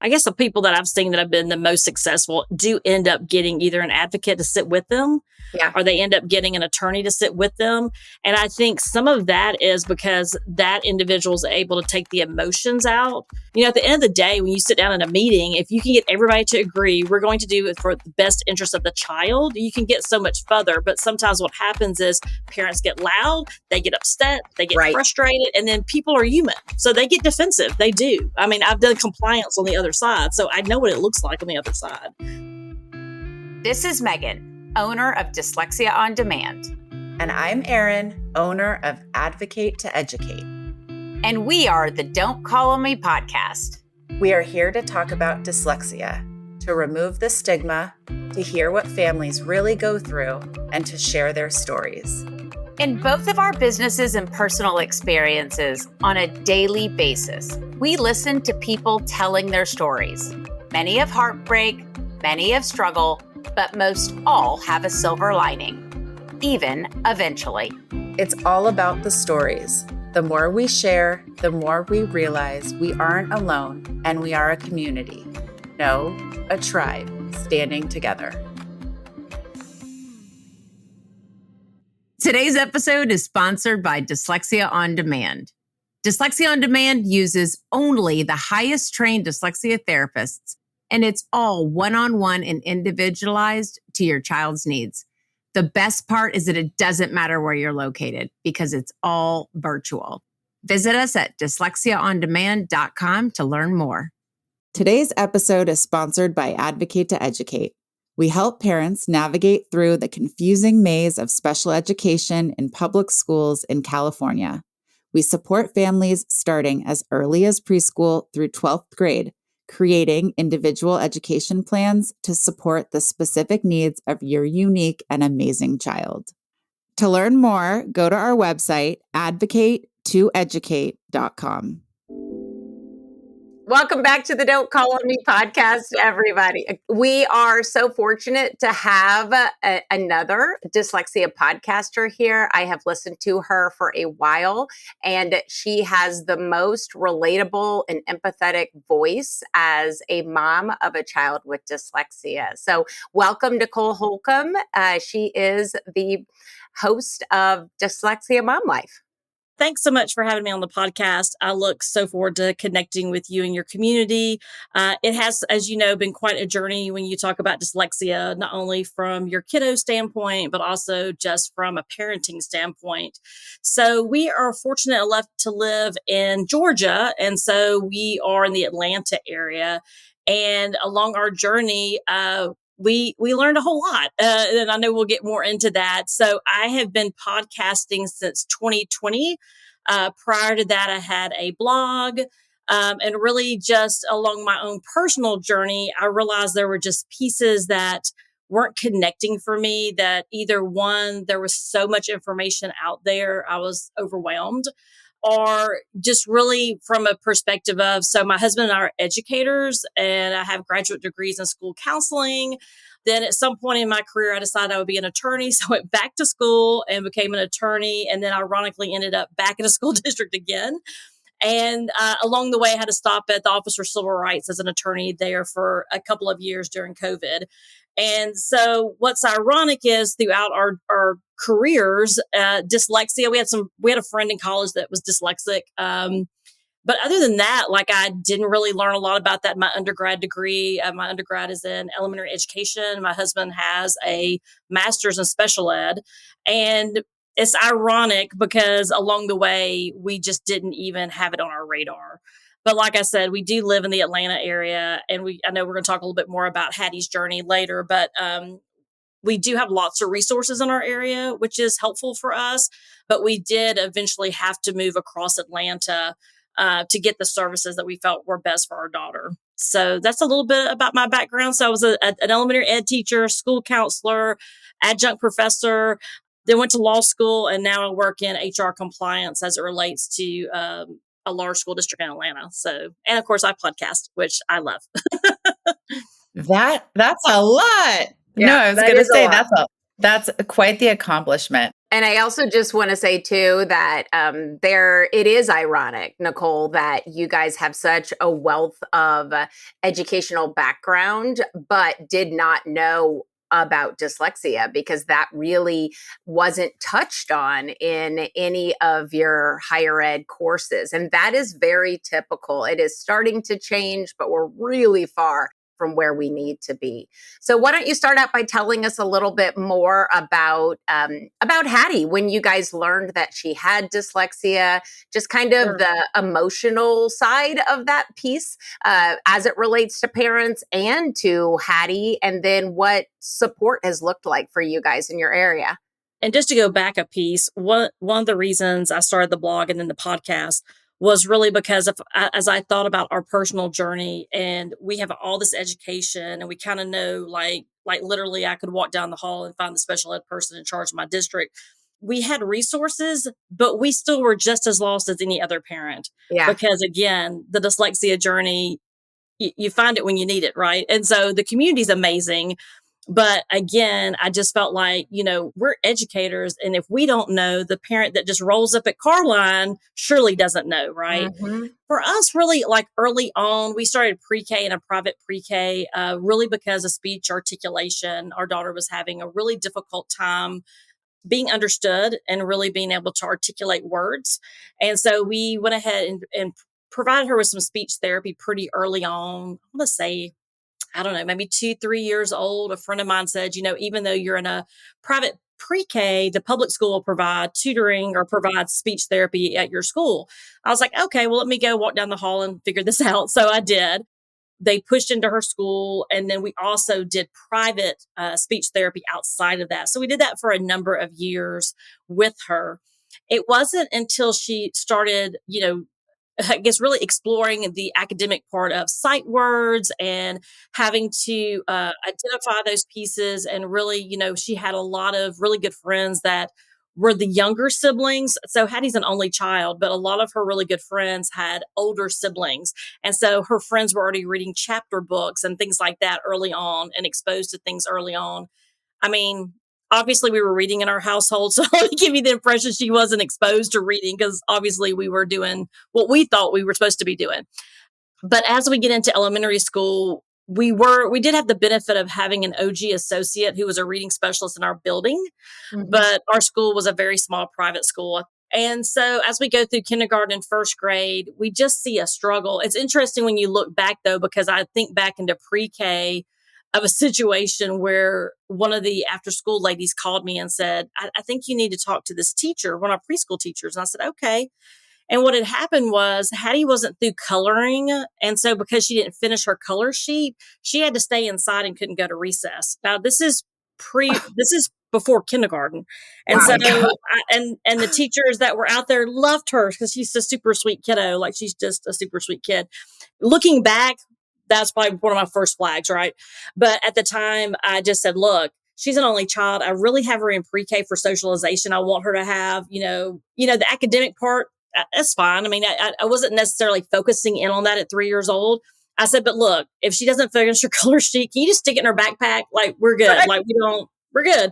I guess the people that I've seen that have been the most successful do end up getting either an advocate to sit with them, or they end up getting an attorney to sit with them. And I think some of that is because that individual is able to take the emotions out. At the end of the day, when you sit down in a meeting, if you can get everybody to agree, we're going to do it for the best interest of the child, you can get so much further. But sometimes what happens is parents get loud, they get upset, they get frustrated, and then people are human. So they get defensive. They do. I mean, I've done compliance on the other side, so I know what it looks like on the other side. This is Megan, owner of Dyslexia On Demand. And I'm Eryn, owner of Advocate to Educate. And we are the Don't Call on Me podcast. We are here to talk about dyslexia, to remove the stigma, to hear what families really go through, and to share their stories. In both of our businesses and personal experiences on a daily basis, we listen to people telling their stories. Many of heartbreak, many of struggle, but most all have a silver lining, even eventually. It's all about the stories. The more we share, the more we realize we aren't alone and we are a community. No, a tribe standing together. Today's episode is sponsored by Dyslexia On Demand. Dyslexia On Demand uses only the highest trained dyslexia therapists, and it's all one-on-one and individualized to your child's needs. The best part is that it doesn't matter where you're located because it's all virtual. Visit us at dyslexiaondemand.com to learn more. Today's episode is sponsored by Advocate to Educate. We help parents navigate through the confusing maze of special education in public schools in California. We support families starting as early as preschool through 12th grade, creating individual education plans to support the specific needs of your unique and amazing child. To learn more, go to our website, advocate2educate.com. Welcome back to the Don't Call on Me podcast, everybody. We are so fortunate to have another dyslexia podcaster here. I have listened to her for a while, and she has the most relatable and empathetic voice as a mom of a child with dyslexia. So welcome, Nicole Holcomb. She is the host of Dyslexia Mom Life. Thanks so much for having me on the podcast. I look so forward to connecting with you and your community. It has, as you know, been quite a journey when you talk about dyslexia, not only from your kiddo standpoint, but also just from a parenting standpoint. So we are fortunate enough to live in Georgia. And so we are in the Atlanta area. And along our journey, we learned a whole lot, and I know we'll get more into that. So I have been podcasting since 2020. Prior to that, I had a blog, and really just along my own personal journey, I realized there were just pieces that weren't connecting for me. That either one, there was so much information out there, I was overwhelmed, or just really from a perspective of, so my husband and I are educators, and I have graduate degrees in school counseling. Then at some point in my career, I decided I would be an attorney. So I went back to school and became an attorney, and then ironically ended up back in a school district again. And along the way, I had to stop at the Office for Civil Rights as an attorney there for a couple of years during COVID. And so what's ironic is throughout our careers, dyslexia, we had a friend in college that was dyslexic. But other than that, I didn't really learn a lot about that in my undergrad degree. My undergrad is in elementary education. My husband has a master's in special ed. And it's ironic because along the way, we just didn't even have it on our radar. But like I said, we do live in the Atlanta area, and I know we're going to talk a little bit more about Hattie's journey later, but we do have lots of resources in our area, which is helpful for us. But we did eventually have to move across Atlanta to get the services that we felt were best for our daughter. So that's a little bit about my background. So I was an elementary ed teacher, school counselor, adjunct professor, then went to law school, and now I work in HR compliance as it relates to a large school district in Atlanta. So, and of course I podcast, which I love. That's a lot. Yeah, no, I was going to say that's quite the accomplishment. And I also just want to say too that it is ironic, Nicole, that you guys have such a wealth of educational background, but did not know about dyslexia, because that really wasn't touched on in any of your higher ed courses. And that is very typical. It is starting to change, but we're really far from where we need to be. So why don't you start out by telling us a little bit more about Hattie, when you guys learned that she had dyslexia, just kind of Sure. the emotional side of that piece as it relates to parents and to Hattie, and then what support has looked like for you guys in your area. And just to go back a piece, one of the reasons I started the blog and then the podcast was really because as I thought about our personal journey, and we have all this education, and we kind of know, like literally, I could walk down the hall and find the special ed person in charge of my district. We had resources, but we still were just as lost as any other parent. Yeah. Because again, the dyslexia journey, you find it when you need it, right? And so the community is amazing. But again, I just felt like, we're educators. And if we don't know, the parent that just rolls up at car line surely doesn't know, right? Mm-hmm. For us, really, like early on, we started pre-K in a private pre-K, really because of speech articulation. Our daughter was having a really difficult time being understood and really being able to articulate words. And so we went ahead and provided her with some speech therapy pretty early on. I want to say, I don't know, maybe 2-3 years old. A friend of mine said, even though you're in a private pre-K, the public school will provide tutoring or provide speech therapy at your school. I was like, okay, well, let me go walk down the hall and figure this out. So I did. They pushed into her school. And then we also did private speech therapy outside of that. So we did that for a number of years with her. It wasn't until she started, I guess, really exploring the academic part of sight words and having to identify those pieces. And really, she had a lot of really good friends that were the younger siblings. So Hattie's an only child, but a lot of her really good friends had older siblings. And so her friends were already reading chapter books and things like that early on and exposed to things early on. I mean, obviously we were reading in our household. So let me give you the impression she wasn't exposed to reading, because obviously we were doing what we thought we were supposed to be doing. But as we get into elementary school, we did have the benefit of having an OG associate who was a reading specialist in our building, Mm-hmm. but our school was a very small private school. And so as we go through kindergarten and first grade, we just see a struggle. It's interesting when you look back, though, because I think back into pre-K of a situation where one of the after school ladies called me and said, I think you need to talk to this teacher, one of our preschool teachers. And I said, okay. And what had happened was Hattie wasn't through coloring. And so because she didn't finish her color sheet, she had to stay inside and couldn't go to recess. Now, this is before kindergarten. And Wow. so, and the teachers that were out there loved her because she's a super sweet kiddo. Like, she's just a super sweet kid. Looking back, that's probably one of my first flags, right? But at the time, I just said, look, she's an only child. I really have her in pre-K for socialization. I want her to have, the academic part. That's fine. I mean, I wasn't necessarily focusing in on that at 3 years old. I said, but look, if she doesn't finish her color sheet, can you just stick it in her backpack? Like, we're good. Right. Like, we're good.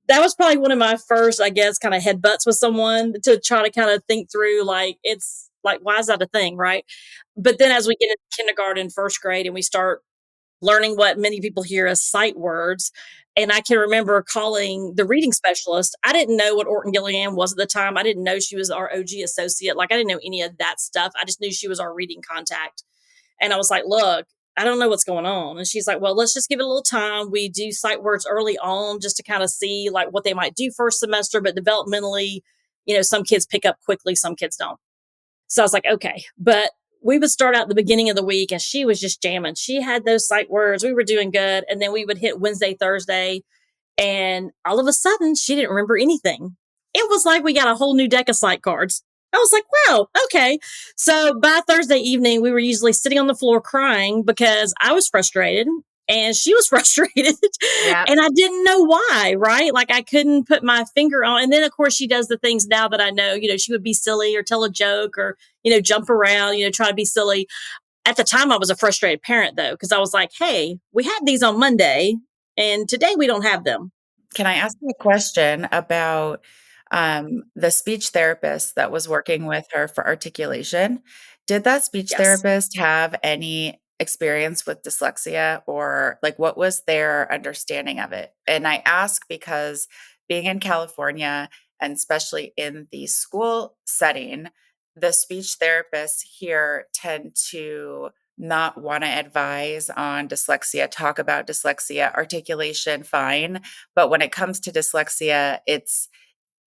That was probably one of my first, I guess, kind of headbutts with someone to try to kind of think through, like, it's like, why is that a thing? Right. But then as we get into kindergarten, first grade, and we start learning what many people hear as sight words. And I can remember calling the reading specialist. I didn't know what Orton Gilliam was at the time. I didn't know she was our OG associate. Like, I didn't know any of that stuff. I just knew she was our reading contact. And I was like, look, I don't know what's going on. And she's like, well, let's just give it a little time. We do sight words early on just to kind of see like what they might do first semester, but developmentally, some kids pick up quickly, some kids don't. So I was like, okay. But we would start out the beginning of the week and she was just jamming. She had those sight words. We were doing good. And then we would hit Wednesday, Thursday. And all of a sudden, she didn't remember anything. It was like we got a whole new deck of sight cards. I was like, wow, okay. So by Thursday evening, we were usually sitting on the floor crying because I was frustrated and she was frustrated. Yeah. And I didn't know why, right? Like, I couldn't put my finger on. And then, of course, she does the things now that I know, she would be silly or tell a joke or, jump around, try to be silly. At the time, I was a frustrated parent, though, because I was like, hey, we had these on Monday and today we don't have them. Can I ask you a question about The speech therapist that was working with her for articulation, did that speech Yes. therapist have any experience with dyslexia, or like what was their understanding of it? And I ask because being in California, and especially in the school setting, the speech therapists here tend to not want to advise on dyslexia, talk about dyslexia, articulation, fine. But when it comes to dyslexia, it's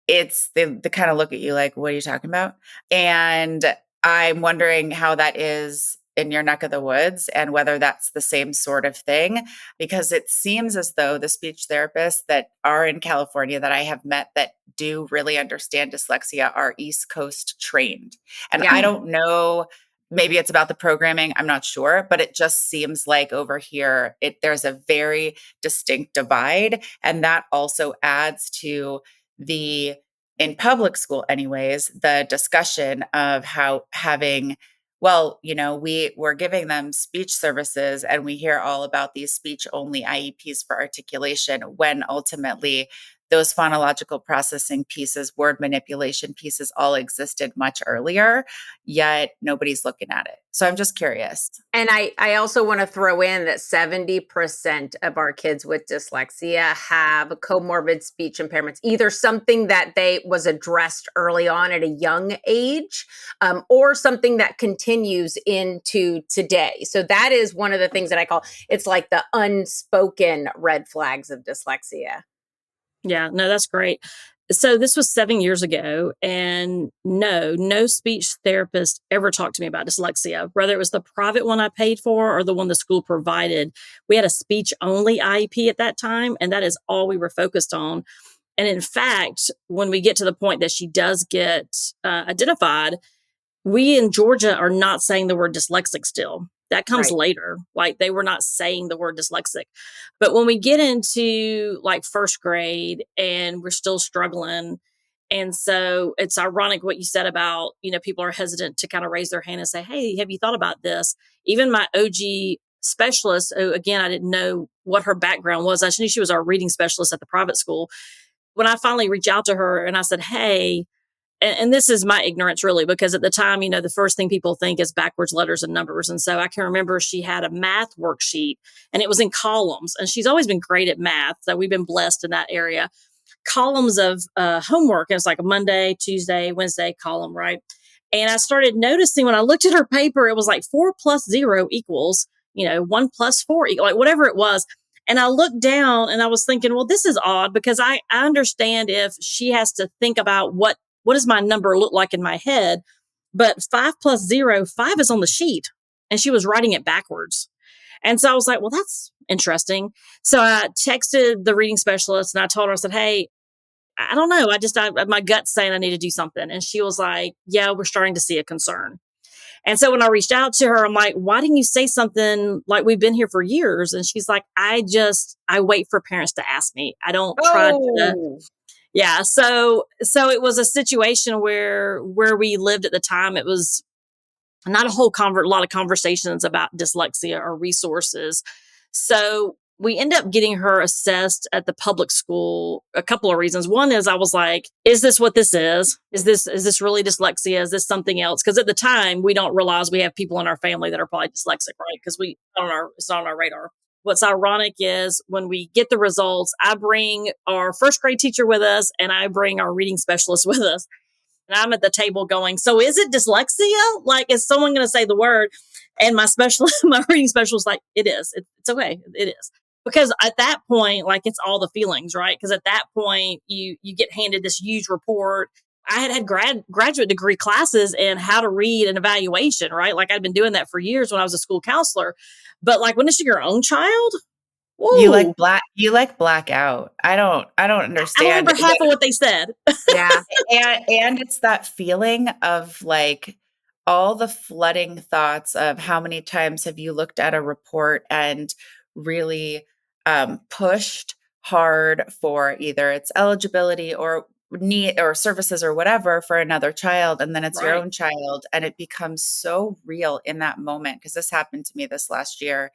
they kind of look at you like, "What are you talking about?" And I'm wondering how that is in your neck of the woods and whether that's the same sort of thing, because it seems as though the speech therapists that are in California that I have met that do really understand dyslexia are East Coast trained. And Yeah. I don't know, maybe it's about the programming, I'm not sure, but it just seems like over here there's a very distinct divide, and that also adds to the in public school anyways, the discussion of how having, well, we're giving them speech services and we hear all about these speech only IEPs for articulation, when ultimately those phonological processing pieces, word manipulation pieces all existed much earlier, yet nobody's looking at it. So I'm just curious. And I also want to throw in that 70% of our kids with dyslexia have comorbid speech impairments, either something that they was addressed early on at a young age, or something that continues into today. So that is one of the things that I call, it's like the unspoken red flags of dyslexia. Yeah, no, that's great. So this was 7 years ago, and no speech therapist ever talked to me about dyslexia, whether it was the private one I paid for or the one the school provided. We had a speech only IEP at that time, and that is all we were focused on. And in fact, when we get to the point that she does get identified, we in Georgia are not saying the word dyslexic still. That comes Right. later. Like, they were not saying the word dyslexic. But when we get into like first grade and we're still struggling, and so it's ironic what you said about, people are hesitant to kind of raise their hand and say, "Hey, have you thought about this?" Even my OG specialist, who again, I didn't know what her background was. I just knew she was our reading specialist at the private school. When I finally reached out to her and I said, "Hey," and this is my ignorance really, because at the time, the first thing people think is backwards letters and numbers. And so I can remember she had a math worksheet and it was in columns, and she's always been great at math. So we've been blessed in that area. Columns of homework. And it's like a Monday, Tuesday, Wednesday column, right? And I started noticing when I looked at her paper, it was like 4 + 0 equals, 1 + 4, like whatever it was. And I looked down and I was thinking, well, this is odd, because I understand if she has to think about what does my number look like in my head, but 5 + 0, 5 is on the sheet, and she was writing it backwards. And so I was like, well, that's interesting. So I texted the reading specialist and I told her, I said, "Hey, I don't know. My gut's saying I need to do something." And she was like, "Yeah, we're starting to see a concern." And so when I reached out to her, I'm like, "Why didn't you say something? Like, we've been here for years." And she's like, I wait for parents to ask me. I don't try to. Oh, Yeah. So it was a situation where we lived at the time. It was not a lot of conversations about dyslexia or resources. So we end up getting her assessed at the public school. A couple of reasons. One is I was like, is this what this is? Is this really dyslexia? Is this something else? Because at the time we don't realize we have people in our family that are probably dyslexic, right? Because it's not on our radar. What's ironic is when we get the results, I bring our first grade teacher with us and I bring our reading specialist with us. And I'm at the table going, "So is it dyslexia? Like, is someone going to say the word?" And my reading specialist, like, "It is. It's okay. It is." Because at that point, like, it's all the feelings, right? Because at that point, you get handed this huge report. I had graduate degree classes in how to read and evaluation, right? Like, I'd been doing that for years when I was a school counselor. But like, when it's your own child, whoa, You like blackout. I don't I don't understand. remember half of what they said. yeah. And it's that feeling of like all the flooding thoughts of how many times have you looked at a report and really pushed hard for either its eligibility or need or services or whatever for another child, and then it's your Right. own child, and it becomes so real in that moment. Because this happened to me this last year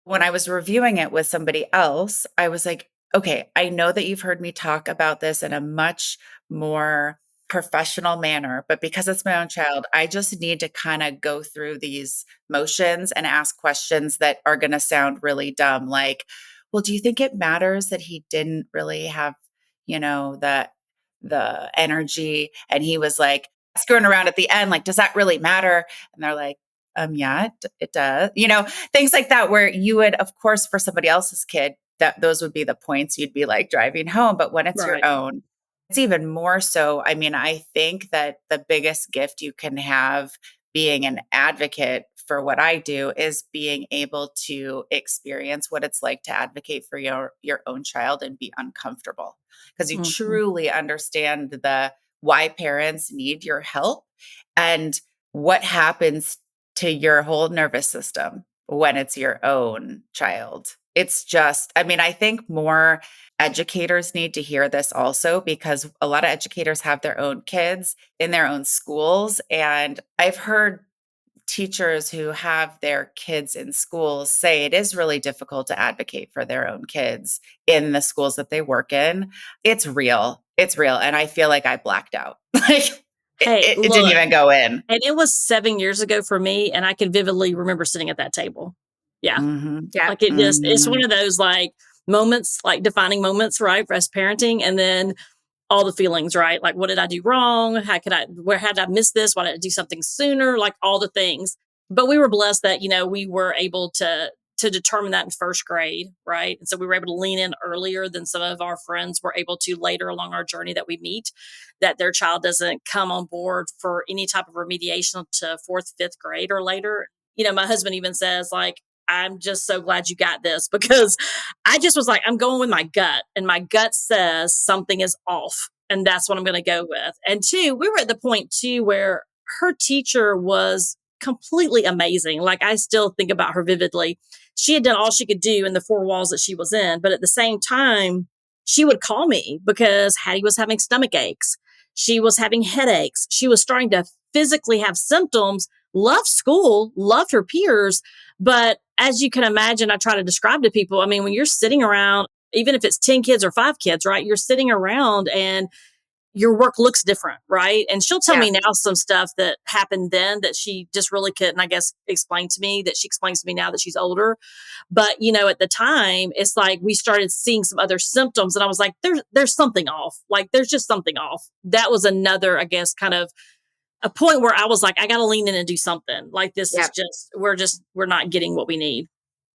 when I was reviewing it with somebody else. I was like, Okay, I know that you've heard me talk about this in a much more professional manner, but because it's my own child, I just need to kind of go through these motions and ask questions that are going to sound really dumb. Like, well, do you think it matters that he didn't really have, the energy? And he was like screwing around at the end, like, does that really matter? And they're like, yeah, it does. Things like that, where you would, of course, for somebody else's kid, that those would be the points you'd be like driving home. But when it's your Right. own, it's even more so. I mean, I think that the biggest gift you can have being an advocate for what I do is being able to experience what it's like to advocate for your own child and be uncomfortable, because you Mhm. truly understand the why parents need your help and what happens to your whole nervous system when it's your own child. It's just, I mean, I think more educators need to hear this also, because a lot of educators have their own kids in their own schools. And I've heard teachers who have their kids in schools say it is really difficult to advocate for their own kids in the schools that they work in. It's real. It's real. And I feel like I blacked out. Like Hey, it didn't look, even go in. and it was 7 years ago for me, and I can vividly remember sitting at that table. Yeah. Mhm. Yeah. Like it's one Mhm. of those like moments, like defining moments, right? For us parenting. And then all the feelings, right? Like, what did I do wrong? Where had I missed this? Why didn't I do something sooner? Like all the things. But we were blessed that, we were able to determine that in first grade, right? And so we were able to lean in earlier than some of our friends were able to later along our journey that we meet, that their child doesn't come on board for any type of remediation to fourth, fifth grade or later. My husband even says, like, I'm just so glad you got this because I just was like, I'm going with my gut, and my gut says something is off, and that's what I'm going to go with. And two, we were at the point too where her teacher was completely amazing. Like, I still think about her vividly. She had done all she could do in the four walls that she was in, but at the same time, she would call me because Hattie was having stomach aches. She was having headaches. She was starting to physically have symptoms. Loved school, loved her peers, but as you can imagine, I try to describe to people, I mean, when you're sitting around, even if it's 10 kids or five kids, right? You're sitting around and your work looks different, right? And she'll tell Yeah. me now some stuff that happened then that she just really couldn't, I guess, explain to me, that she explains to me now that she's older. But, at the time, it's like we started seeing some other symptoms. And I was like, there's something off. Like, there's just something off. That was another, I guess, kind of a point where I was like, I got to lean in and do something. Like, this is Yeah. we're not getting what we need.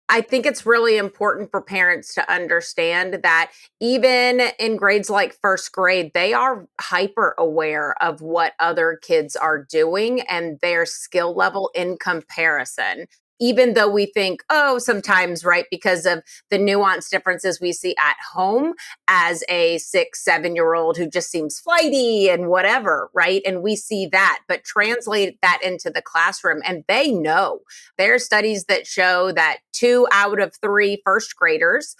I think it's really important for parents to understand that even in grades like first grade, they are hyper aware of what other kids are doing and their skill level in comparison. Even though we think, oh, sometimes, right, because of the nuanced differences we see at home as a 6, 7 year old who just seems flighty and whatever, right? And we see that, but translate that into the classroom and they know. There are studies that show that 2 out of 3 first graders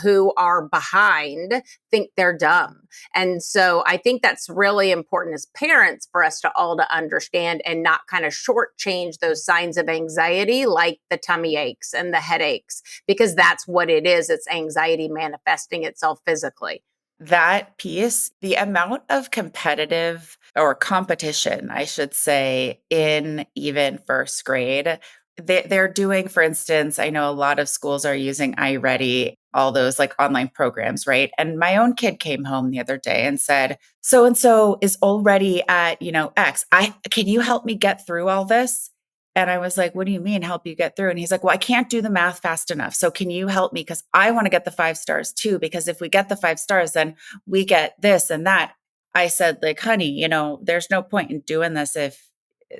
who are behind think they're dumb. And so I think that's really important as parents for us to all to understand and not kind of shortchange those signs of anxiety like the tummy aches and the headaches, because that's what it is. It's anxiety manifesting itself physically. That piece, the amount of competitive or competition, I should say, in even first grade, they're doing, for instance, I know a lot of schools are using iReady, all those like online programs, right? And my own kid came home the other day and said, so and so is already at, X. Can you help me get through all this? And I was like, what do you mean help you get through? And he's like, well, I can't do the math fast enough. So can you help me? Because I want to get the 5 stars too. Because if we get the 5 stars, then we get this and that. I said, like, honey, there's no point in doing this if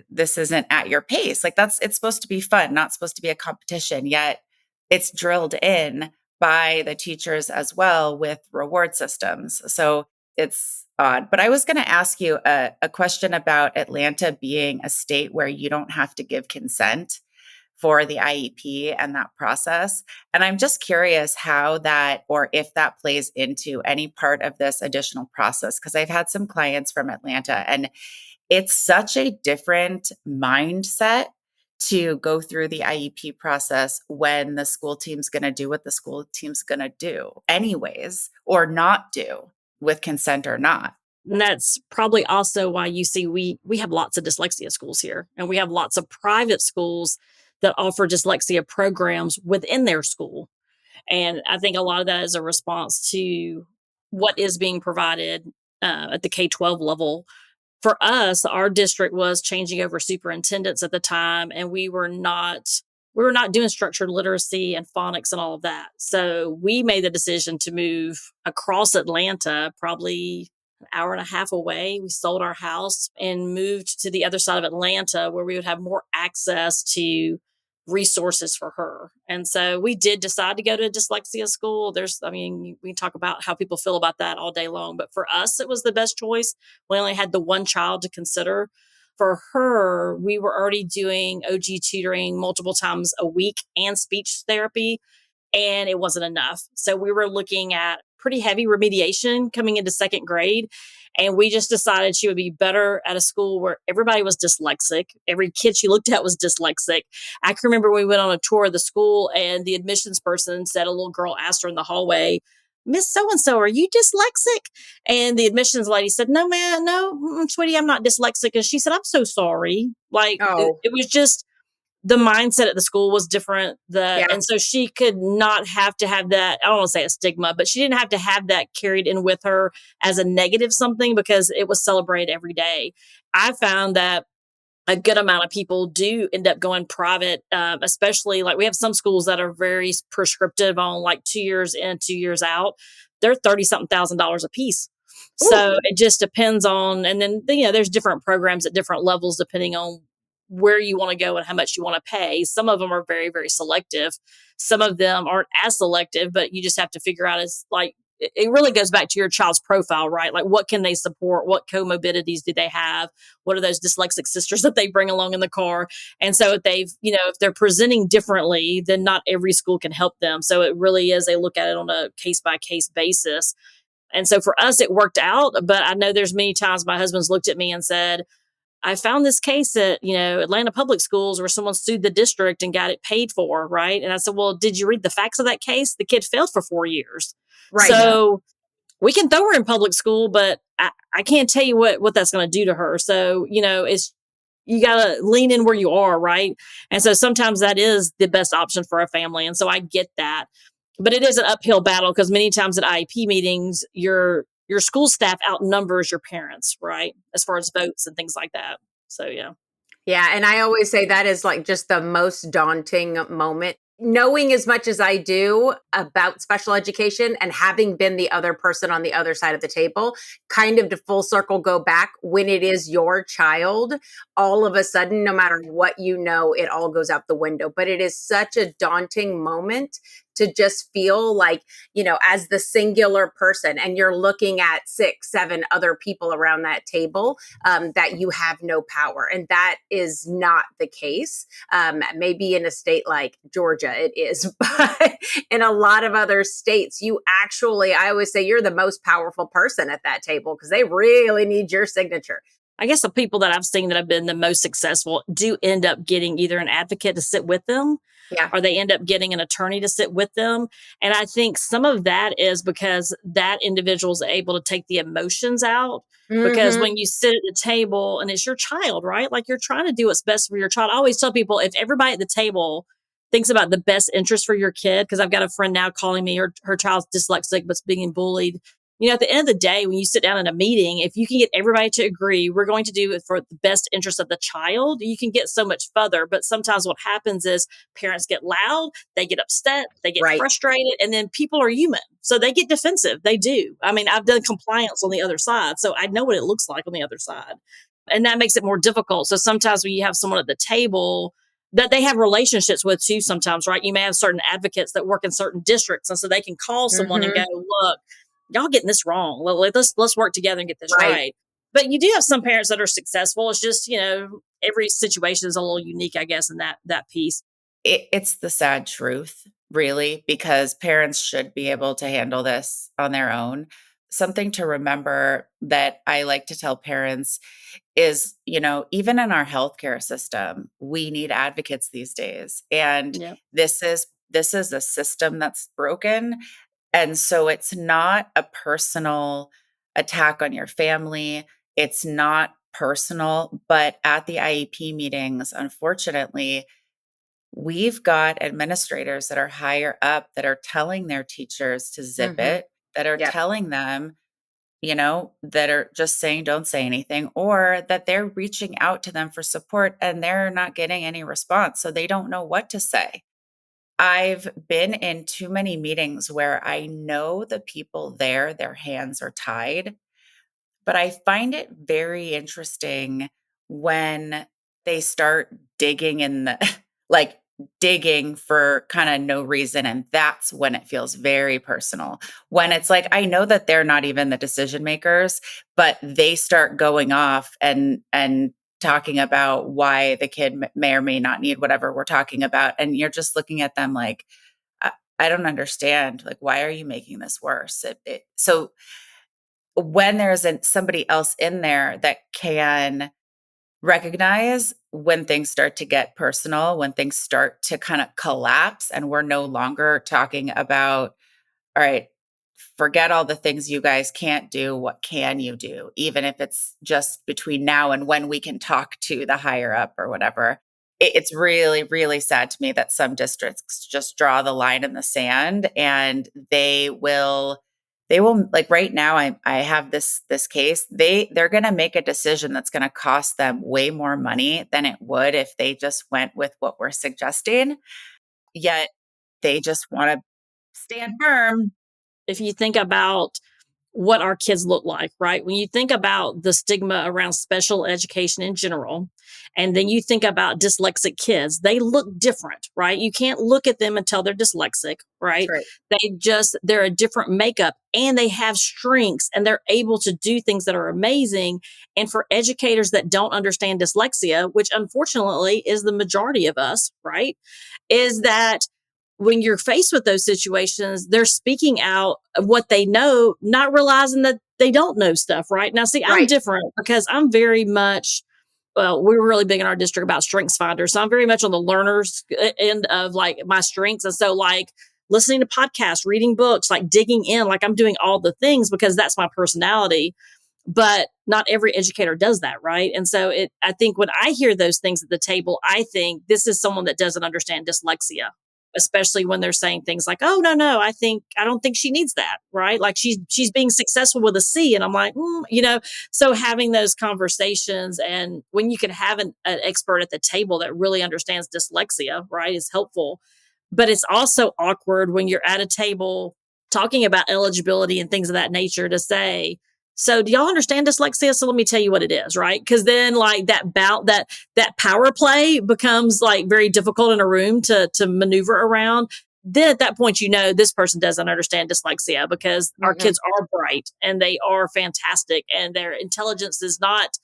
this isn't at your pace. Like it's supposed to be fun, not supposed to be a competition. Yet it's drilled in by the teachers as well with reward systems. So it's odd. But I was going to ask you a question about Atlanta being a state where you don't have to give consent for the IEP and that process. And I'm just curious how that, or if that plays into any part of this additional process, because I've had some clients from Atlanta and it's such a different mindset to go through the IEP process when the school team's going to do what the school team's going to do anyways, or not do with consent or not. And that's probably also why you see we have lots of dyslexia schools here, and we have lots of private schools that offer dyslexia programs within their school. And I think a lot of that is a response to what is being provided at the K-12 level. For us, our district was changing over superintendents at the time, and we were not doing structured literacy and phonics and all of that. So we made the decision to move across Atlanta, probably an hour and a half away. We sold our house and moved to the other side of Atlanta where we would have more access to resources for her. And so we did decide to go to a dyslexia school. We can talk about how people feel about that all day long, but for us, it was the best choice. We only had the one child to consider. For her, we were already doing OG tutoring multiple times a week and speech therapy, and it wasn't enough. So we were looking at pretty heavy remediation coming into second grade. And we just decided she would be better at a school where everybody was dyslexic. Every kid she looked at was dyslexic. I can remember we went on a tour of the school, and the admissions person said, a little girl asked her in the hallway, Miss So and so, are you dyslexic? And the admissions lady said, No, man, no, sweetie, I'm not dyslexic. And she said, I'm so sorry. Like Oh, it was just the mindset at the school was different. yeah. And so she could not have to have that. I don't want to say a stigma, but she didn't have to have that carried in with her as a negative something because it was celebrated every day. I found that a good amount of people do end up going private, especially like we have some schools that are very prescriptive on like 2 years in, 2 years out. They're 30 something $1,000 a piece. Ooh, So it just depends on, and then, there's different programs at different levels depending on where you want to go and how much you want to pay. Some of them are very, very selective. Some of them aren't as selective, but you just have to figure out is like, it really goes back to your child's profile, right? Like, what can they support? What comorbidities do they have? What are those dyslexic sisters that they bring along in the car? And so if they're presenting differently, then not every school can help them. So it really is, they look at it on a case by case basis. And so for us, it worked out. But I know there's many times my husband's looked at me and said, I found this case at, Atlanta Public Schools where someone sued the district and got it paid for, right? And I said, well, did you read the facts of that case? The kid failed for 4 years. right. So we can throw her in public school, but I can't tell you what that's going to do to her. So, you got to lean in where you are, right? And so sometimes that is the best option for a family. And so I get that. But it is an uphill battle because many times at IEP meetings, your school staff outnumbers your parents, right? As far as votes and things like that. So, yeah. Yeah. And I always say that is like just the most daunting moment. Knowing as much as I do about special education and having been the other person on the other side of the table, kind of to full circle go back when it is your child, all of a sudden, no matter what you know, it all goes out the window. But it is such a daunting moment to just feel like, as the singular person, and you're looking at 6, 7 other people around that table, that you have no power. And that is not the case. Maybe in a state like Georgia, it is. But in a lot of other states, I always say you're the most powerful person at that table because they really need your signature. I guess the people that I've seen that have been the most successful do end up getting either an advocate to sit with them, Yeah. or they end up getting an attorney to sit with them. And I think some of that is because that individual is able to take the emotions out. Because Mm-hmm. when you sit at the table and it's your child, right? Like, you're trying to do what's best for your child. I always tell people, if everybody at the table thinks about the best interest for your kid, because I've got a friend now calling me, her child's dyslexic but's being bullied. At the end of the day, when you sit down in a meeting, if you can get everybody to agree, we're going to do it for the best interest of the child, you can get so much further. But sometimes what happens is parents get loud, they get upset, they get Right. frustrated, and then people are human. So they get defensive. They do. I mean, I've done compliance on the other side, so I know what it looks like on the other side. And that makes it more difficult. So sometimes when you have someone at the table that they have relationships with too, sometimes, right? You may have certain advocates that work in certain districts. And so they can call someone and Mm-hmm. go, look, y'all getting this wrong. Let's work together and get this Right. right. But you do have some parents that are successful. It's just, every situation is a little unique, I guess, in that piece. It's the sad truth, really, because parents should be able to handle this on their own. Something to remember that I like to tell parents is, even in our healthcare system, we need advocates these days. And Yeah. this is a system that's broken. And so it's not a personal attack on your family. It's not personal, but at the IEP meetings, unfortunately, we've got administrators that are higher up that are telling their teachers to zip Mm-hmm. it, that are Yep. telling them, that are just saying, don't say anything, or that they're reaching out to them for support and they're not getting any response. So they don't know what to say. I've been in too many meetings where I know the people there, their hands are tied, but I find it very interesting when they start digging in the like digging for kind of no reason. And that's when it feels very personal. When it's like, I know that they're not even the decision makers, but they start going off and talking about why the kid may or may not need whatever we're talking about. And you're just looking at them like, I, I don't understand. Like, why are you making this worse? So when there's somebody else in there that can recognize when things start to get personal, when things start to kind of collapse, and we're no longer talking about, all right, forget all the things you guys can't do. What can you do? Even if it's just between now and when we can talk to the higher up or whatever. It's really, really sad to me that some districts just draw the line in the sand, and they will like right now I have this case. They're going to make a decision that's going to cost them way more money than it would if they just went with what we're suggesting. Yet they just want to stand firm. If you think about what our kids look like, right? When you think about the stigma around special education in general, and then you think about dyslexic kids, they look different, right? You can't look at them and tell they're dyslexic, That's right? right. They're a different makeup, and they have strengths, and they're able to do things that are amazing. And for educators that don't understand dyslexia, which unfortunately is the majority of us, right? Is that when you're faced with those situations, they're speaking out of what they know, not realizing that they don't know stuff, right? Now, see, I'm Right. different because I'm very much, well, we were really big in our district about strengths finders. So I'm very much on the learners end of like my strengths. And so, like, listening to podcasts, reading books, like digging in, like I'm doing all the things because that's my personality. But not every educator does that, right? And so I think when I hear those things at the table, I think this is someone that doesn't understand dyslexia, especially when they're saying things like, "Oh, no, I don't think she needs that," right? Like she's being successful with a C, and I'm like, So having those conversations, and when you can have an expert at the table that really understands dyslexia, right, is helpful. But it's also awkward when you're at a table talking about eligibility and things of that nature to say, so do y'all understand dyslexia? So let me tell you what it is, right? Because then like that power play becomes like very difficult in a room to maneuver around. Then at that point, this person doesn't understand dyslexia because our Mm-mm. kids are bright and they are fantastic and their intelligence is not,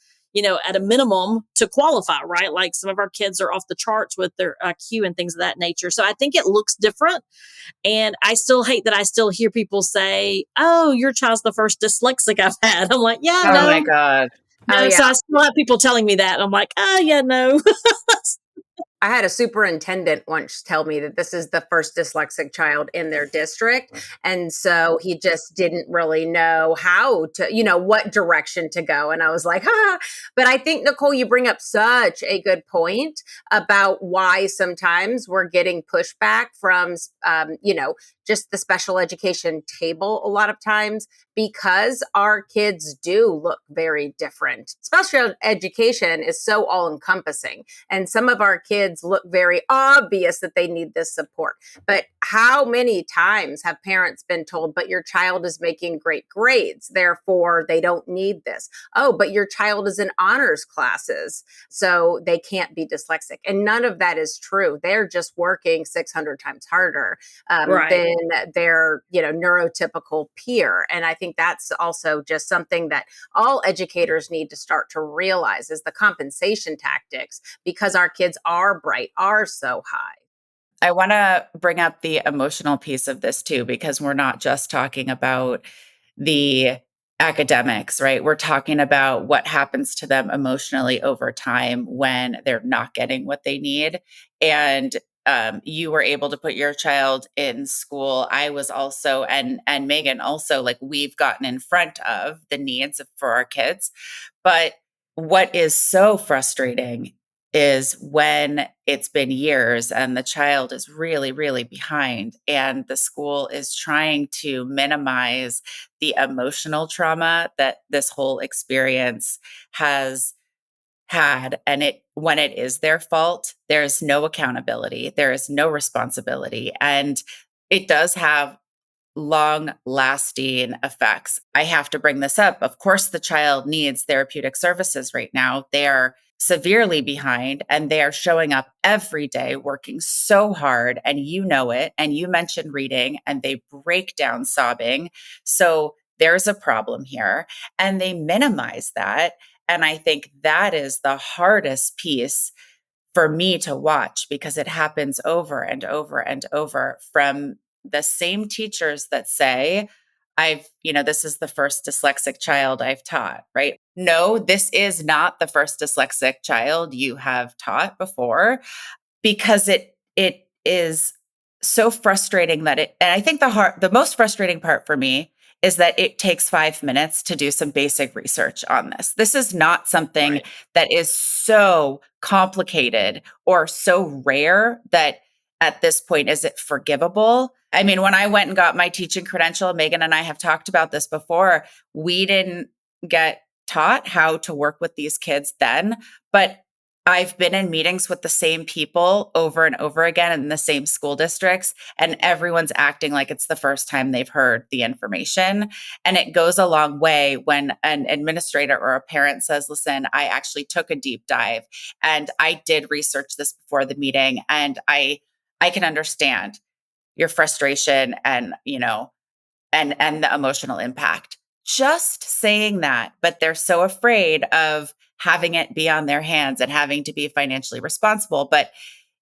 at a minimum to qualify, right? Like some of our kids are off the charts with their IQ and things of that nature. So I think it looks different. And I still hate that I still hear people say, "Oh, your child's the first dyslexic I've had." I'm like, "Yeah, Oh my no, God. Oh no." yeah. So I still have people telling me that. I'm like, "Oh, yeah, no." I had a superintendent once tell me that this is the first dyslexic child in their district. And so he just didn't really know how to, what direction to go. And I was like, ha. But I think, Nicole, you bring up such a good point about why sometimes we're getting pushback from, just the special education table a lot of times because our kids do look very different. Special education is so all encompassing. And some of our kids look very obvious that they need this support. But how many times have parents been told, but your child is making great grades, therefore they don't need this? Oh, but your child is in honors classes, so they can't be dyslexic. And none of that is true. They're just working 600 times harder Right. than their, neurotypical peer. And I think that's also just something that all educators need to start to realize is the compensation tactics because our kids are bright, are so high. I want to bring up the emotional piece of this too, because we're not just talking about the academics, right? We're talking about what happens to them emotionally over time when they're not getting what they need. And you were able to put your child in school. I was also, and Megan also, like, we've gotten in front of the needs for our kids. But what is so frustrating is when it's been years and the child is really, really behind, and the school is trying to minimize the emotional trauma that this whole experience has had. And when it is their fault, there's no accountability, there is no responsibility. And it does have long lasting effects. I have to bring this up. Of course, the child needs therapeutic services right now. They are severely behind and they are showing up every day working so hard. And you know it. And you mentioned reading and they break down sobbing. So there's a problem here and they minimize that. And I think that is the hardest piece for me to watch because it happens over and over and over from the same teachers that say, this is the first dyslexic child I've taught, right? No, this is not the first dyslexic child you have taught before, because it is so frustrating and I think the most frustrating part for me is that it takes 5 minutes to do some basic research on this. This is not something Right. that is so complicated or so rare that at this point is it forgivable. I mean, when I went and got my teaching credential, Megan and I have talked about this before, we didn't get taught how to work with these kids then, but I've been in meetings with the same people over and over again in the same school districts, and everyone's acting like it's the first time they've heard the information. And it goes a long way when an administrator or a parent says, listen, I actually took a deep dive and I did research this before the meeting, and I can understand your frustration and, and the emotional impact. Just saying that, but they're so afraid of having it be on their hands and having to be financially responsible. But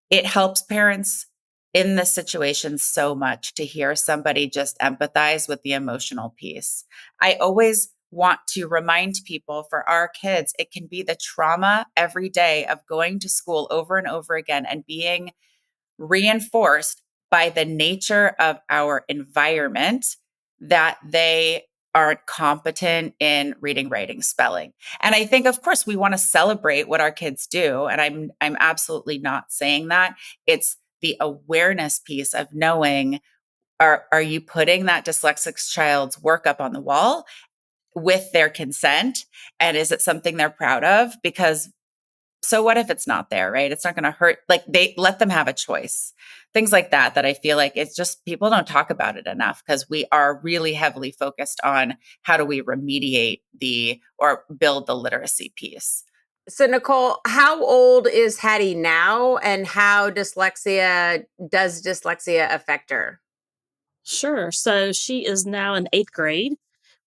it helps parents in this situation so much to hear somebody just empathize with the emotional piece. I always want to remind people, for our kids, it can be the trauma every day of going to school over and over again and being reinforced by the nature of our environment that they aren't competent in reading, writing, spelling. And I think, of course, we want to celebrate what our kids do. And I'm absolutely not saying that. It's the awareness piece of knowing, are you putting that dyslexic child's work up on the wall with their consent? And is it something they're proud of? Because so what if it's not there, right? It's not going to hurt. Like, they let them have a choice. Things like that I feel like it's just people don't talk about it enough because we are really heavily focused on how do we remediate or build the literacy piece. So, Nicole, how old is Hattie now, and how does dyslexia affect her? Sure. So she is now in 8th grade.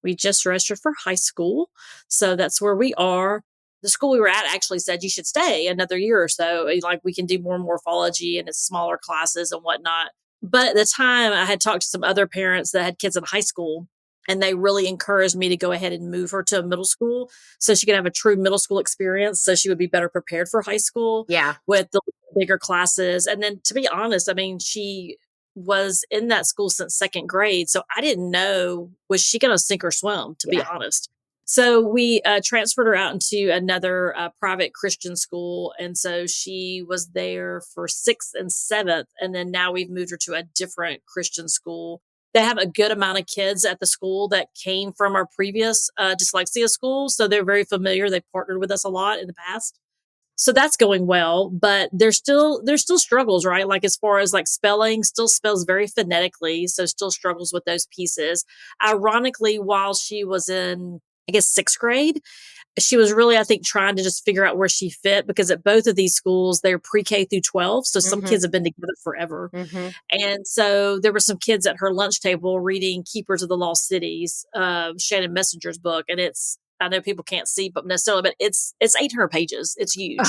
We just registered for high school. So that's where we are. The school we were at actually said you should stay another year or so. Like, we can do more morphology and it's smaller classes and whatnot. But at the time, I had talked to some other parents that had kids in high school, and they really encouraged me to go ahead and move her to a middle school so she could have a true middle school experience, so she would be better prepared for high school Yeah. with the bigger classes. And then, to be honest, I mean, she was in that school since 2nd grade. So I didn't know, was she going to sink or swim, to be honest. So we transferred her out into another private Christian school. And so she was there for 6th and 7th. And then now we've moved her to a different Christian school. They have a good amount of kids at the school that came from our previous dyslexia school. So they're very familiar. They partnered with us a lot in the past. So that's going well, but there's still struggles, right? Like, as far as like spelling, still spells very phonetically, so still struggles with those pieces. Ironically, while she was in, I guess, 6th grade, she was really, I think, trying to just figure out where she fit, because at both of these schools, they're pre-K through 12. So some kids have been together forever. And so there were some kids at her lunch table reading Keepers of the Lost Cities, Shannon Messenger's book. And I know people can't see, but necessarily, but it's 800 pages. It's huge.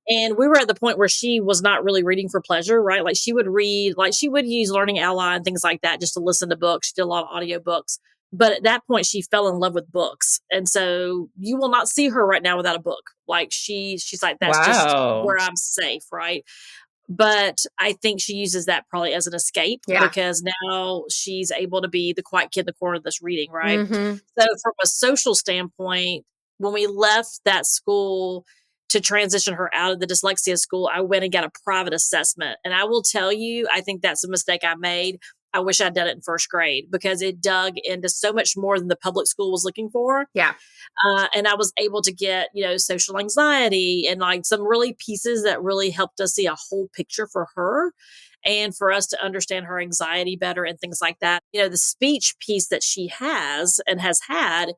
And we were at the point where she was not really reading for pleasure, right? Like, she would read, like, she would use Learning Ally and things like that just to listen to books. She did a lot of audiobooks. But at that point, she fell in love with books. And so you will not see her right now without a book. Like she's like, that's just Wow. where I'm safe. Right. But I think she uses that probably as an escape Yeah. because now she's able to be the quiet kid in the corner that's reading. Right. Mm-hmm. So from a social standpoint, when we left that school to transition her out of the dyslexia school, I went and got a private assessment. And I will tell you, I think that's a mistake I made. I wish I'd done it in first grade because it dug into so much more than the public school was looking for. Yeah. And I was able to get, social anxiety and like some really pieces that really helped us see a whole picture for her and for us to understand her anxiety better and things like that. The speech piece that she has and has had,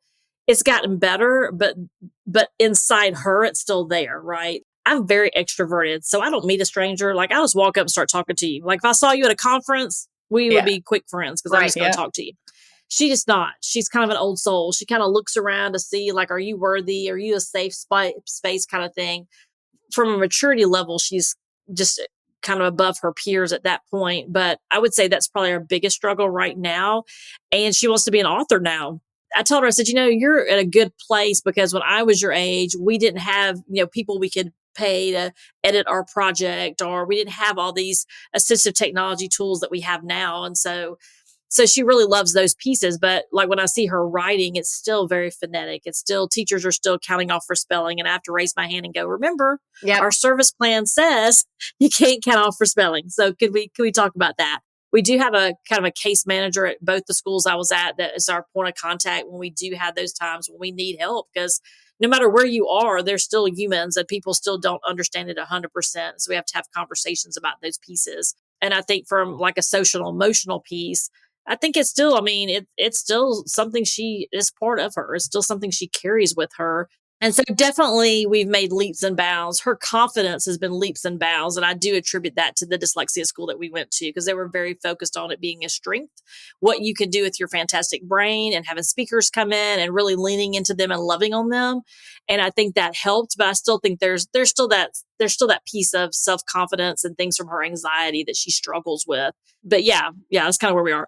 it's gotten better, but inside her, it's still there, right? I'm very extroverted, so I don't meet a stranger. Like, I just walk up and start talking to you. Like, if I saw you at a conference, we would be quick friends because I'm just going to talk to you. She just not. She's kind of an old soul. She kind of looks around to see, like, are you worthy? Are you a safe space kind of thing? From a maturity level, she's just kind of above her peers at that point. But I would say that's probably our biggest struggle right now. And she wants to be an author now. I told her, I said, you're at a good place because when I was your age, we didn't have, people we could pay to edit our project, or we didn't have all these assistive technology tools that we have now. And so she really loves those pieces. But like when I see her writing, it's still very phonetic. It's still, teachers are still counting off for spelling. And I have to raise my hand and go, remember, our service plan says you can't count off for spelling. So could we talk about that? We do have a kind of a case manager at both the schools I was at that is our point of contact when we do have those times when we need help, because no matter where you are, they're still humans and people still don't understand it 100%. So we have to have conversations about those pieces. And I think from like a social emotional piece, I think it's still, it's still something she is part of her. It's still something she carries with her. And so definitely we've made leaps and bounds. Her confidence has been leaps and bounds. And I do attribute that to the dyslexia school that we went to because they were very focused on it being a strength, what you can do with your fantastic brain and having speakers come in and really leaning into them and loving on them. And I think that helped, but I still think there's still that piece of self-confidence and things from her anxiety that she struggles with. But yeah, that's kind of where we are.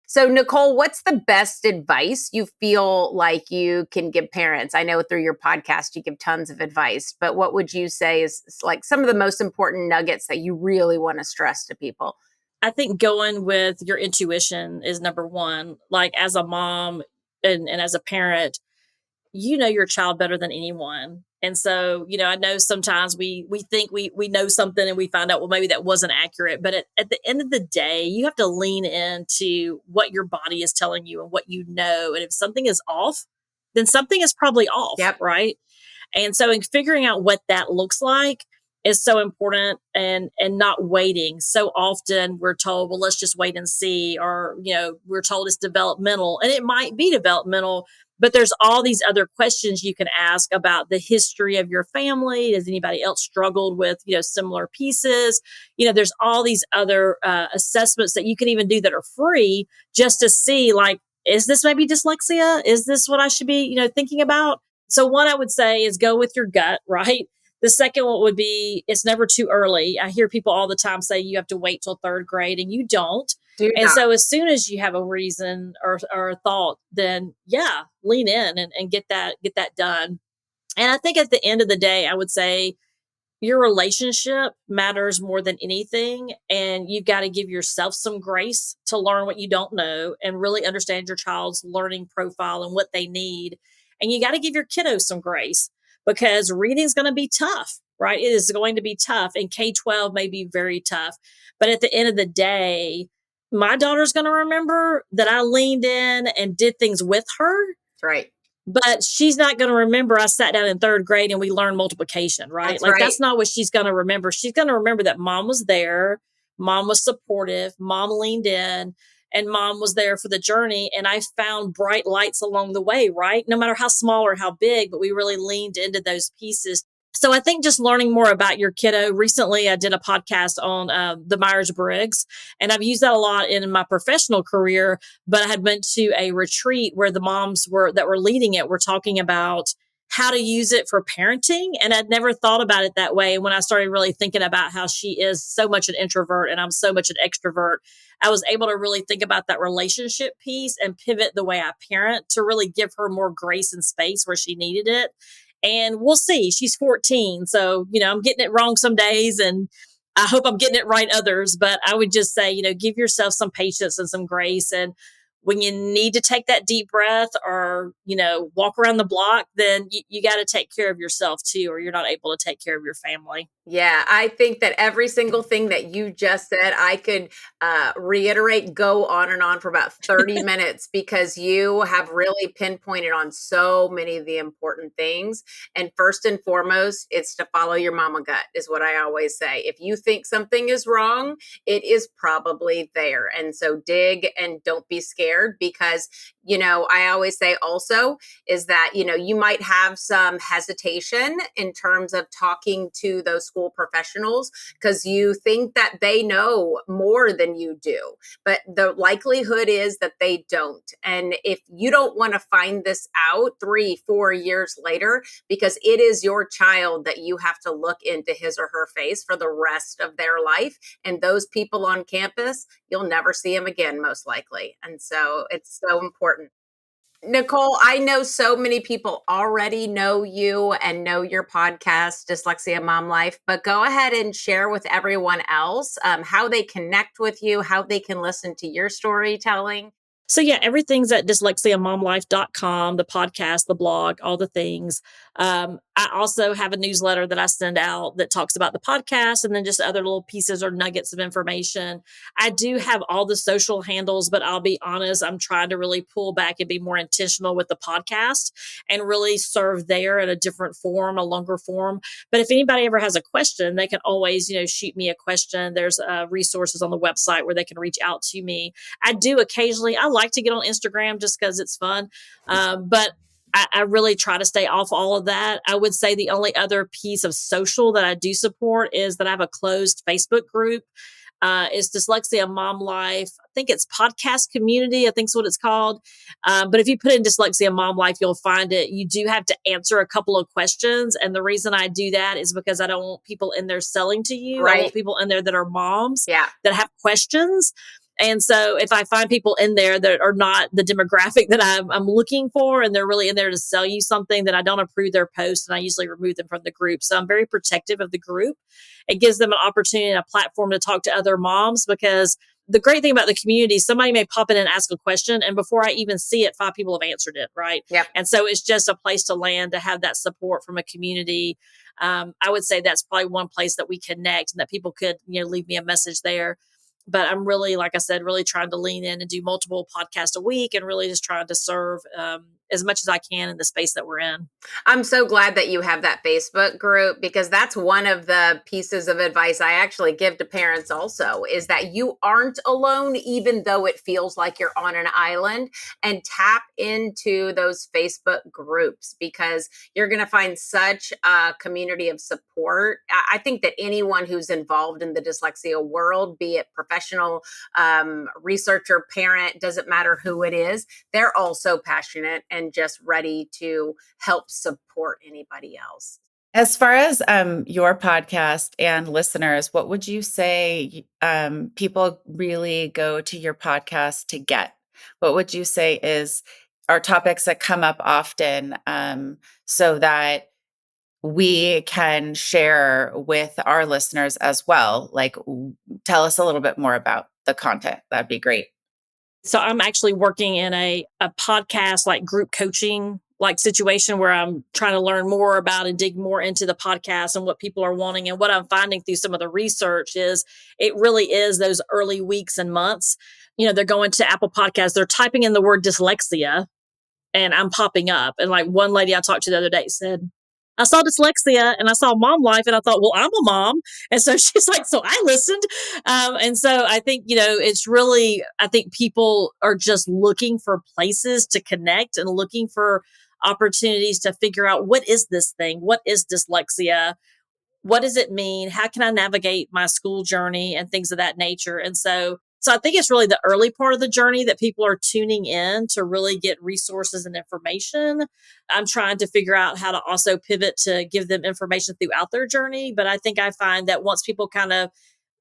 So, Nicole, what's the best advice you feel like you can give parents? I know through your podcast, you give tons of advice, but what would you say is like some of the most important nuggets that you really want to stress to people? I think going with your intuition is number one. Like as a mom and as a parent, you know your child better than anyone. And so, I know sometimes we think we know something and we find out, well, maybe that wasn't accurate. But at the end of the day, you have to lean into what your body is telling you and what you know. And if something is off, then something is probably off, right? And so in figuring out what that looks like is so important, and not waiting. So often we're told, well, let's just wait and see, or, we're told it's developmental, and it might be developmental, but there's all these other questions you can ask about the history of your family. Has anybody else struggled with, similar pieces? There's all these other assessments that you can even do that are free just to see, like, is this maybe dyslexia? Is this what I should be, thinking about? So one I would say is go with your gut, right? The second one would be, it's never too early. I hear people all the time say you have to wait till third grade, and you don't. So as soon as you have a reason or a thought, then lean in and get that done. And I think at the end of the day, I would say your relationship matters more than anything. And you've got to give yourself some grace to learn what you don't know and really understand your child's learning profile and what they need. And you got to give your kiddos some grace because reading is going to be tough, right? It is going to be tough. And K-12 may be very tough. But at the end of the day, my daughter's going to remember that I leaned in and did things with her. Right. But she's not going to remember I sat down in third grade and we learned multiplication, right? That's not what she's going to remember. She's going to remember that mom was there, mom was supportive, mom leaned in, and mom was there for the journey. And I found bright lights along the way, right? No matter how small or how big, but we really leaned into those pieces. So I think just learning more about your kiddo. Recently, I did a podcast on the Myers-Briggs, and I've used that a lot in my professional career, but I had went to a retreat where the moms that were leading it were talking about how to use it for parenting. And I'd never thought about it that way. And when I started really thinking about how she is so much an introvert and I'm so much an extrovert, I was able to really think about that relationship piece and pivot the way I parent to really give her more grace and space where she needed it. And we'll see. She's 14. So, I'm getting it wrong some days and I hope I'm getting it right others. But I would just say, give yourself some patience and some grace. And when you need to take that deep breath or, walk around the block, then you got to take care of yourself too, or you're not able to take care of your family. Yeah, I think that every single thing that you just said, I could reiterate, go on and on for about 30 minutes because you have really pinpointed on so many of the important things. And first and foremost, it's to follow your mama gut, is what I always say. If you think something is wrong, it is probably there. And so dig and don't be scared because, I always say also is that, you might have some hesitation in terms of talking to those school professionals because you think that they know more than you do, but the likelihood is that they don't. And if you don't want to find this out 3-4 years later, because it is your child that you have to look into his or her face for the rest of their life. And those people on campus, you'll never see them again, most likely. And so it's so important. Nicole, I know so many people already know you and know your podcast, Dyslexia Mom Life, but go ahead and share with everyone else how they connect with you, how they can listen to your storytelling. So yeah, everything's at dyslexiamomlife.com, the podcast, the blog, all the things. I also have a newsletter that I send out that talks about the podcast and then just other little pieces or nuggets of information. I do have all the social handles, but I'll be honest, I'm trying to really pull back and be more intentional with the podcast and really serve there in a different form, a longer form. But if anybody ever has a question, they can always, shoot me a question. There's resources on the website where they can reach out to me. I do occasionally, I like to get on Instagram just because it's fun. But I really try to stay off all of that. I would say the only other piece of social that I do support is that I have a closed Facebook group. It's Dyslexia Mom Life. I think it's podcast community. I think is what it's called. But if you put in Dyslexia Mom Life, you'll find it. You do have to answer a couple of questions. And the reason I do that is because I don't want people in there selling to you. Right. I want people in there that are moms Yeah. that have questions. And so if I find people in there that are not the demographic that I'm looking for, and they're really in there to sell you something, then I don't approve their post and I usually remove them from the group. So I'm very protective of the group. It gives them an opportunity and a platform to talk to other moms because the great thing about the community, somebody may pop in and ask a question, and before I even see it, 5 people have answered it, right? Yep. And so it's just a place to land to have that support from a community. I would say that's probably one place that we connect and that people could, leave me a message there. But I'm really, like I said, really trying to lean in and do multiple podcasts a week and really just trying to serve as much as I can in the space that we're in. I'm so glad that you have that Facebook group because that's one of the pieces of advice I actually give to parents also is that you aren't alone, even though it feels like you're on an island, and tap into those Facebook groups because you're going to find such a community of support. I think that anyone who's involved in the dyslexia world, be it professional, researcher, parent, doesn't matter who it is, they're all so passionate and just ready to help support anybody else. As far as your podcast and listeners, what would you say people really go to your podcast to get? What would you say are topics that come up often so that we can share with our listeners as well? Like, tell us a little bit more about the content. That'd be great. So I'm actually working in a podcast, like group coaching, like situation where I'm trying to learn more about and dig more into the podcast and what people are wanting. And what I'm finding through some of the research is it really is those early weeks and months. They're going to Apple Podcasts, they're typing in the word dyslexia and I'm popping up. And like one lady I talked to the other day said, I saw dyslexia and I saw Mom Life and I thought, well, I'm a mom. And so she's like, so I listened. And so I think, it's really, I think people are just looking for places to connect and looking for opportunities to figure out what is this thing? What is dyslexia? What does it mean? How can I navigate my school journey and things of that nature? And so So I think it's really the early part of the journey that people are tuning in to really get resources and information. I'm trying to figure out how to also pivot to give them information throughout their journey. But I think I find that once people kind of,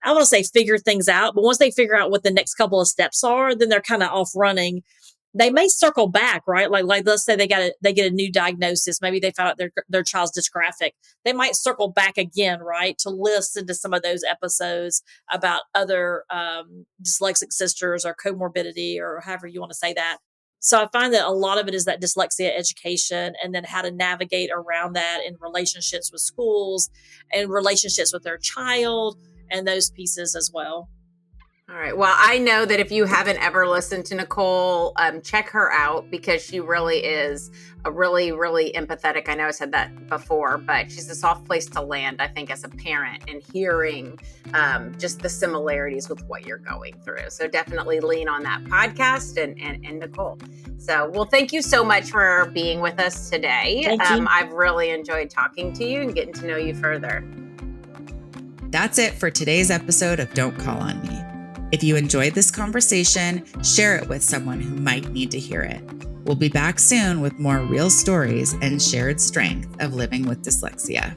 I want to say figure things out, but once they figure out what the next couple of steps are, then they're kind of off running. They may circle back, right? Like let's say they get a new diagnosis. Maybe they found out their child's dysgraphic. They might circle back again, right, to listen to some of those episodes about other dyslexic sisters or comorbidity or however you want to say that. So I find that a lot of it is that dyslexia education and then how to navigate around that in relationships with schools and relationships with their child and those pieces as well. All right. Well, I know that if you haven't ever listened to Nicole, check her out because she really is a really, really empathetic. I know I said that before, but she's a soft place to land, I think, as a parent and hearing just the similarities with what you're going through. So definitely lean on that podcast and Nicole. So, well, thank you so much for being with us today. Thank you. I've really enjoyed talking to you and getting to know you further. That's it for today's episode of Don't Call on Me. If you enjoyed this conversation, share it with someone who might need to hear it. We'll be back soon with more real stories and shared strength of living with dyslexia.